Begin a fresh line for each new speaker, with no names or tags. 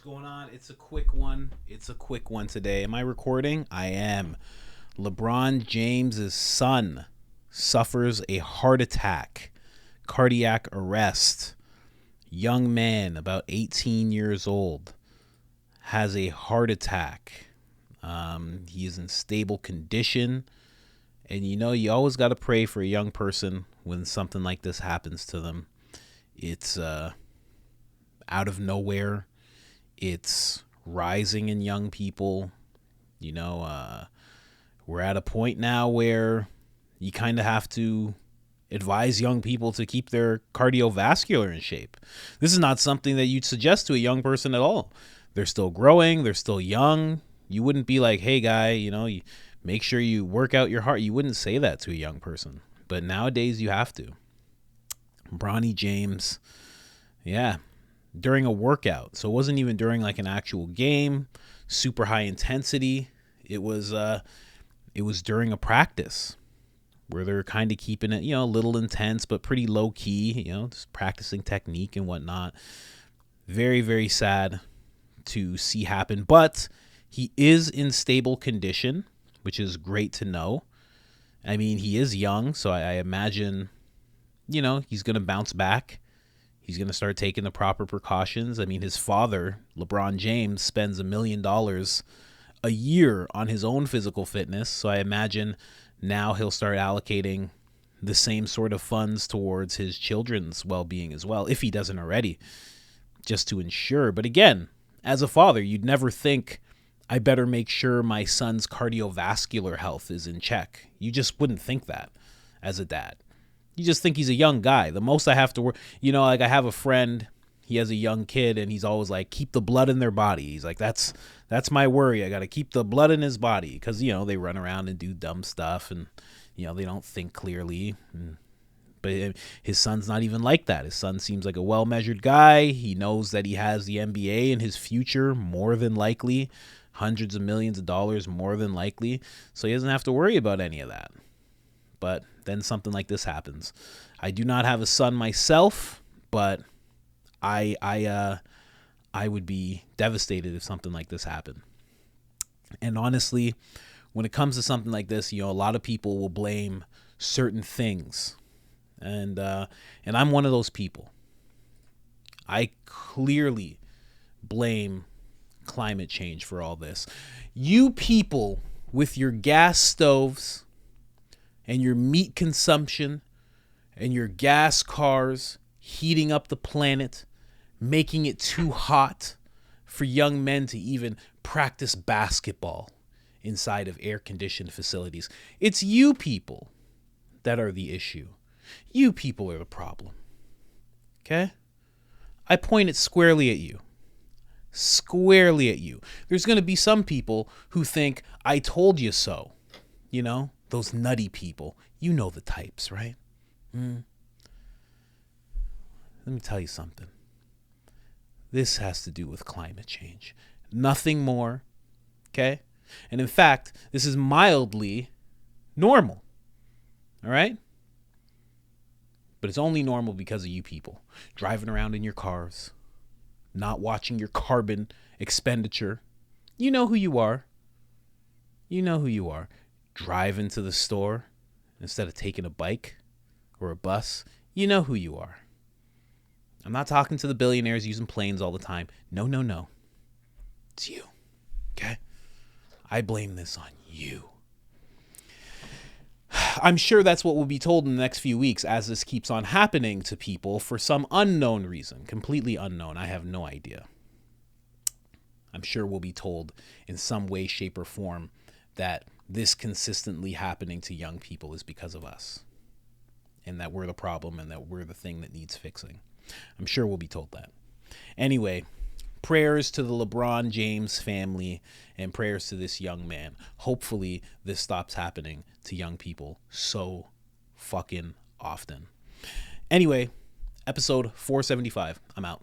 going on? It's a quick one. It's a quick one today. Am I recording? I am. LeBron James's son suffers a heart attack, cardiac arrest. Young man, about 18 years old, has a heart attack. He is in stable condition. And you always got to pray for a young person when something like this happens to them. It's out of nowhere. It's rising in young people. We're at a point now where you kind of have to advise young people to keep their cardiovascular in shape. This is not something that you'd suggest to a young person at all. They're still growing. They're still young. You wouldn't be like, hey, guy, you make sure you work out your heart. You wouldn't say that to a young person. But nowadays you have to. Bronny James, during a workout. So it wasn't even during like an actual game, super high intensity. It was during a practice where they're kind of keeping it, a little intense, but pretty low key, just practicing technique and whatnot. Very, very sad to see happen, but he is in stable condition, which is great to know. I mean, he is young, so I imagine, he's going to bounce back. He's going to start taking the proper precautions. I mean, his father, LeBron James, spends $1 million a year on his own physical fitness. So I imagine now he'll start allocating the same sort of funds towards his children's well-being as well, if he doesn't already, just to ensure. But again, as a father, you'd never think, I better make sure my son's cardiovascular health is in check. You just wouldn't think that as a dad. You just think he's a young guy. The most I have to work, like I have a friend, he has a young kid and he's always like, keep the blood in their body. He's like, that's my worry. I got to keep the blood in his body because, they run around and do dumb stuff and, they don't think clearly. But his son's not even like that. His son seems like a well-measured guy. He knows that he has the NBA in his future, more than likely, hundreds of millions of dollars, more than likely. So he doesn't have to worry about any of that. But then something like this happens. I do not have a son myself, but I would be devastated if something like this happened. And honestly, when it comes to something like this, a lot of people will blame certain things. And I'm one of those people. I clearly blame climate change for all this. You people with your gas stoves and your meat consumption and your gas cars heating up the planet, making it too hot for young men to even practice basketball inside of air-conditioned facilities. It's you people that are the issue. You people are the problem. Okay? I point it squarely at you. Squarely at you. There's going to be some people who think, I told you so. Those nutty people. You know the types, right? Let me tell you something. This has to do with climate change. Nothing more. Okay? And in fact, this is mildly normal. All right? But it's only normal because of you people. Driving around in your cars. Not watching your carbon expenditure. You know who you are. You know who you are. Driving to the store instead of taking a bike or a bus. You know who you are. I'm not talking to the billionaires using planes all the time. No. It's you. Okay? I blame this on you. I'm sure that's what will be told in the next few weeks as this keeps on happening to people for some unknown reason. Completely unknown. I have no idea. I'm sure we'll be told in some way, shape, or form that this consistently happening to young people is because of us. And that we're the problem and that we're the thing that needs fixing. I'm sure we'll be told that. Anyway, prayers to the LeBron James family and prayers to this young man. Hopefully this stops happening to young people so fucking often. Anyway, episode 475. I'm out.